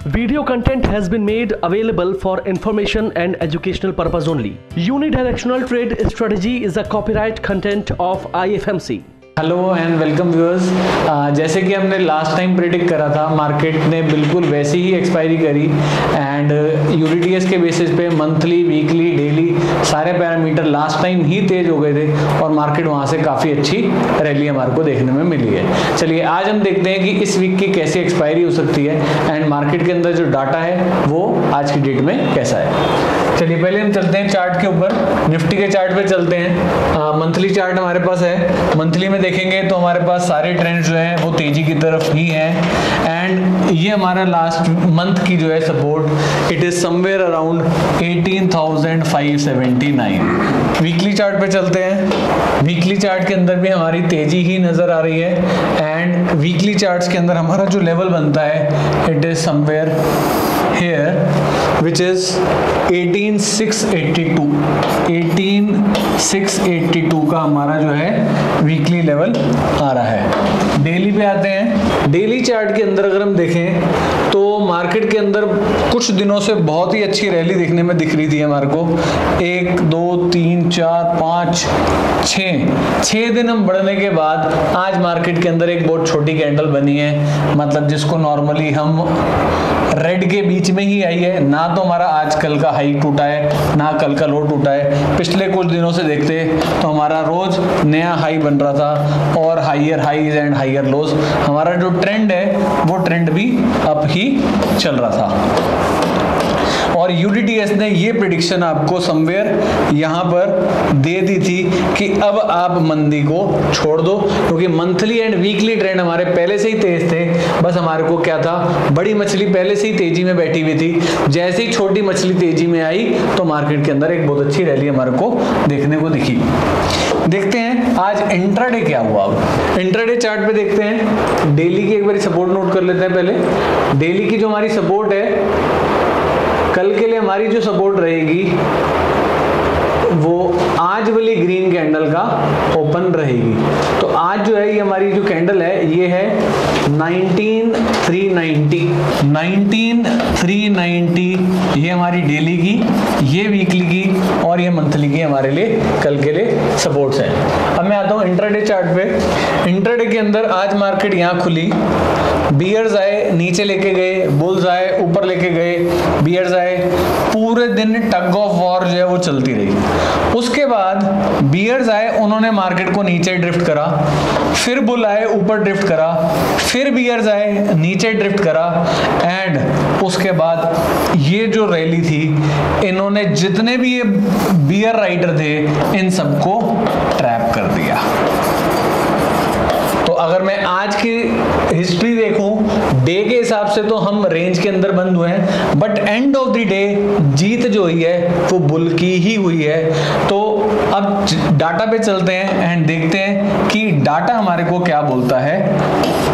Video content has been made available for information and educational purpose only. Unidirectional trade strategy is a copyright content of IFMC. Hello and welcome viewers. जैसे कि हमने last time predict करा था, market ने बिल्कुल वैसी ही expiry करी and UDTS के बेसिस पे मंथली, वीकली, डेली सारे पैरामीटर लास्ट टाइम ही तेज हो गए थे और मार्केट वहां से काफ़ी अच्छी रैली हमारे को देखने में मिली है। चलिए आज हम देखते हैं कि इस वीक की कैसी एक्सपायरी हो सकती है एंड मार्केट के अंदर जो डाटा है वो आज की डेट में कैसा है। चलिए पहले हम चलते हैं चार्ट के ऊपर, निफ्टी के चार्ट पे चलते हैं। मंथली चार्ट हमारे पास है। मंथली में देखेंगे तो हमारे पास सारे ट्रेंड्स जो हैं वो तेजी की तरफ ही हैं एंड ये हमारा लास्ट मंथ की जो है support, it is somewhere around 18,579। Weekly chart पे चलते हैं। वीकली चार्ट के अंदर भी हमारी तेजी ही नजर आ रही है एंड वीकली चार्ट्स के अंदर हमारा जो लेवल बनता है it is somewhere here which is 18,682 18,682 का हमारा जो है वीकली लेवल आ रहा है। डेली पे आते हैं। डेली चार्ट के अंदर अगर हम देखें तो मार्केट के अंदर कुछ दिनों से बहुत ही अच्छी रैली देखने में दिख रही थी हमारे को। 1 2 3 4 5 6 दिन हम बढ़ने के बाद आज मार्केट के अंदर एक बहुत छोटी कैंडल बनी है, मतलब जिसको नॉर्मली हम रेड के बीच में ही आई है। ना तो हमारा आज कल का हाई टूटा है ना कल का लो टूटा है। पिछले कुछ दिनों से देखते तो हमारा रोज नया हाई बन रहा था और higher highs and higher lows. हमारा जो ट्रेंड है वो ट्रेंड भी अप ही चल रहा था और यूडीटीएस ने ये प्रेडिक्शन आपको समवेयर यहाँ पर दे दी थी कि अब आप मंदी को छोड़ दो, क्योंकि मंथली एंड वीकली ट्रेंड हमारे पहले से ही तेज थे। बस हमारे को क्या था, बड़ी मछली पहले से ही तेजी में बैठी हुई थी। जैसे ही छोटी मछली तेजी में आई तो मार्केट के अंदर एक बहुत अच्छी रैली हमारे को देखने को दिखी। देखते हैं आज इंट्राडे क्या हुआ। अब इंट्राडे चार्ट पे देखते हैं। डेली की एक बार सपोर्ट नोट कर लेते हैं। पहले डेली की जो हमारी सपोर्ट है, कल के लिए हमारी जो सपोर्ट रहेगी वो आज वाली ग्रीन कैंडल का ओपन रहेगी। तो आज जो है ये हमारी जो कैंडल है ये है 19,390 ये हमारी डेली की, ये वीकली की और ये मंथली की हमारे लिए कल के लिए सपोर्ट्स हैं। अब मैं आता हूँ इंट्राडे चार्ट पे। इंट्राडे के अंदर आज मार्केट यहाँ खुली, बियर्स आए नीचे लेके गए, बुल्स आए ऊपर लेके गए, बियर्स आए, पूरे दिन टग ऑफ वॉर जो है वो चलती रही। उसके बाद बियर्स आए, उन्होंने मार्केट को नीचे ड्रिफ्ट करा, फिर बुल आए ऊपर ड्रिफ्ट करा, फिर बियर्स आए नीचे ड्रिफ्ट करा एंड उसके बाद ये जो रैली थी, इन्होंने जितने भी ये बियर राइडर थे इन सबको ट्रैप कर दिया। तो अगर मैं आज की हिस्ट्री देखूं डे के हिसाब से तो हम रेंज के अंदर बंद हुए हैं, but end of the day जीत जो हुई है वो बुल की ही हुई है। तो अब डाटा पे चलते हैं एंड देखते हैं कि डाटा हमारे को क्या बोलता है।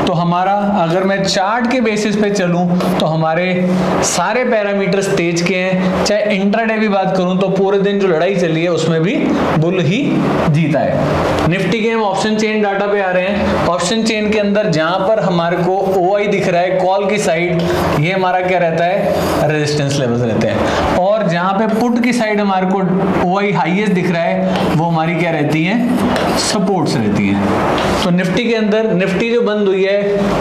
तो हमारा अगर मैं चार्ट के बेसिस पे चलूं तो हमारे सारे पैरामीटर्स तेज के हैं। चाहे इंट्राडे भी बात करूं तो पूरे दिन जो लड़ाई चली है उसमें भी बुल ही जीता है। निफ्टी के हम ऑप्शन चेन डाटा पे आ रहे हैं। ऑप्शन चेन के अंदर जहां पर हमारे को ओआई दिख रहा है कॉल की साइड, ये हमारा क्या रहता है, रेजिस्टेंस लेवल्स रहते हैं। और जहां पे पुट की साइड हमारे को ओआई हाईएस्ट दिख रहा है वो हमारी क्या रहती है, सपोर्ट्स रहती है। तो निफ्टी के अंदर निफ्टी जो बंद हुई है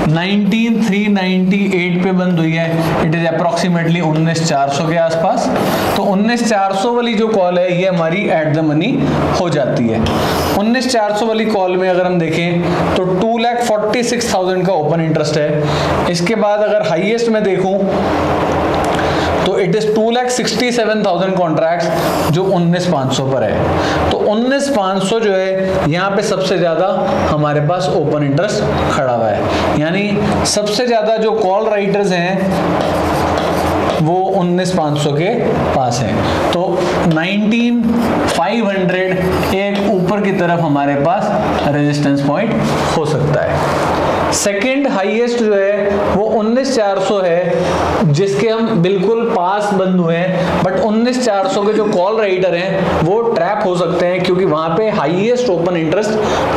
19,398 पे बंद हुई है। इट इज अप्रोक्सीमेटली 19,400 के आसपास। तो 19,400 वाली जो कॉल है ये हमारी एट द मनी हो जाती है। 19,400 वाली कॉल में अगर हम देखें तो 2,46,000 का ओपन इंटरेस्ट है। इसके बाद अगर हाईएस्ट में देखूं तो इट इज 2,67,000 कॉन्ट्रैक्ट्स जो 19,500 पर है। तो 19,500 जो है यहाँ पे सबसे ज्यादा हमारे पास ओपन इंटरेस्ट खड़ा हुआ है, यानी सबसे ज्यादा जो कॉल राइटर्स हैं वो 19,500 के पास है। तो 19,500 एक ऊपर की तरफ हमारे पास रेजिस्टेंस पॉइंट हो सकता है। सेकेंड हाईएस्ट जो है वो 19,400 है, जिसके हम बिल्कुल पास बंद हुए हैं, बट 19,400 के जो कॉल राइटर हैं वो ट्रैप हो सकते हैं क्योंकि वहां पे हाईएस्ट ओपन इंटरेस्ट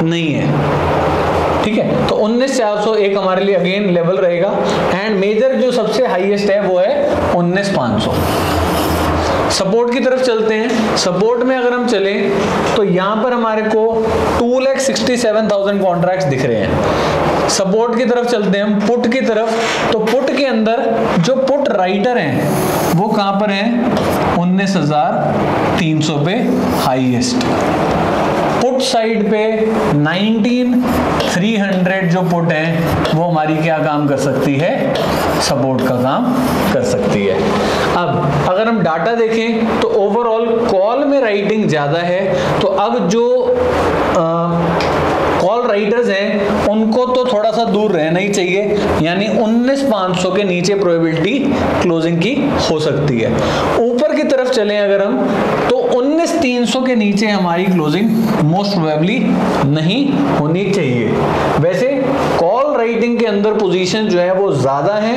नहीं है। ठीक है, तो 19,400 एक हमारे लिए अगेन लेवल रहेगा। एंड मेजर जो सबसे हाईएस्ट है वो है 19,500। सपोर्ट की तरफ चलते हैं। सपोर्ट में अगर हम चलें तो यहां पर हमारे को 2,67,000 कॉन्ट्रैक्ट्स दिख रहे हैं। सपोर्ट की तरफ चलते हैं हम पुट की तरफ, तो पुट के अंदर जो पुट राइटर हैं वो कहां पर हैं, 19,300 पे हाईएस्ट। पुट साइड पे 19,300 जो पुट है वो हमारी क्या काम कर सकती है, सपोर्ट का काम कर सकती है। अब अगर हम डाटा देखें तो ओवरऑल कॉल में राइटिंग ज्यादा है, तो अब जो कॉल राइटर्स हैं उनको तो थोड़ा सा दूर रहना ही चाहिए, यानी 19,500 के नीचे प्रोबेबिलिटी क्लोजिंग की हो सकती है। ऊपर की तरफ चलें अगर हम, तो 19,300 के नीचे हमारी क्लोजिंग मोस्ट प्रोबेबली नहीं होनी चाहिए। वैसे कॉल राइटिंग के अंदर पोजीशन जो है वो ज्यादा है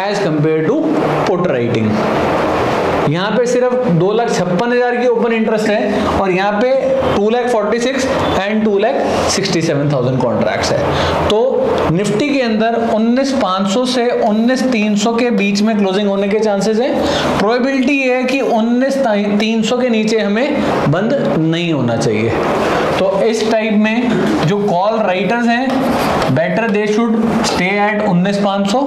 as compare to put writing. यहाँ पे सिर्फ 2,56,000 की ओपन इंटरेस्ट है और यहाँ पे 2,46,000 एंड 2,67,000 कॉन्ट्रैक्ट्स है। तो निफ्टी के अंदर 19,500 से 19,300 के बीच में क्लोजिंग होने के चांसेस है। प्रोबेबिलिटी ये है कि 19,300 के नीचे हमें बंद नहीं होना चाहिए। तो इस टाइप में जो कॉल राइटर्स हैं better they should stay at 19,500,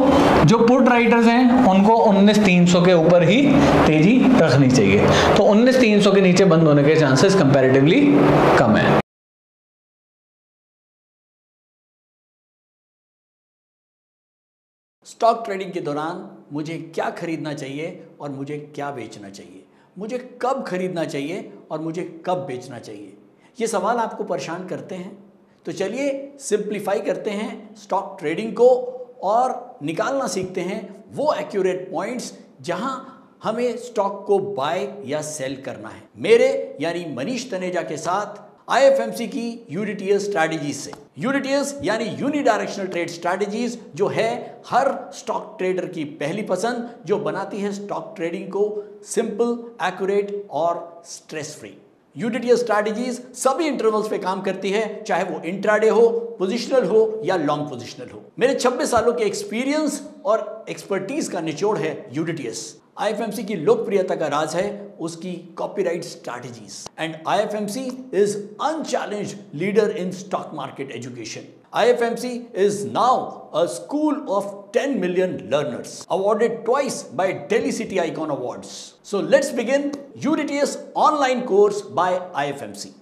जो पुट राइटर्स हैं उनको 19,300 के ऊपर ही तेजी रखनी चाहिए। तो 19,300 के नीचे बंद होने के चांसेस कंपैरेटिवली कम है। स्टॉक ट्रेडिंग के दौरान मुझे क्या खरीदना चाहिए और मुझे क्या बेचना चाहिए, मुझे कब खरीदना चाहिए और मुझे कब बेचना चाहिए, ये सवाल आपको परेशान करते हैं। तो चलिए सिंप्लीफाई करते हैं स्टॉक ट्रेडिंग को और निकालना सीखते हैं वो एक्यूरेट पॉइंट्स जहां हमें स्टॉक को बाय या सेल करना है। मेरे यानी मनीष तनेजा के साथ IFMC की यूनिटीएस स्ट्रैटेजीज से। यूनिटीएस यानी यूनिडायरेक्शनल ट्रेड स्ट्रैटेजीज, जो है हर स्टॉक ट्रेडर की पहली पसंद, जो बनाती है स्टॉक ट्रेडिंग को सिंपल, एक्यूरेट और स्ट्रेस फ्री। यूनिटीएस स्ट्रैटेजीज सभी इंटरवल्स पे काम करती है, चाहे वो इंट्राडे हो, पोजिशनल हो या लॉन्ग पोजिशनल हो। मेरे 26 सालों के एक्सपीरियंस और एक्सपर्टीज का निचोड़ है यूनिटीएस। IFMC की लोकप्रियता का राज है उसकी copyright strategies. And IFMC is unchallenged leader in stock market education. IFMC is now a school of 10 million learners, awarded twice by Delhi City Icon Awards. So let's begin UDTS online course by IFMC.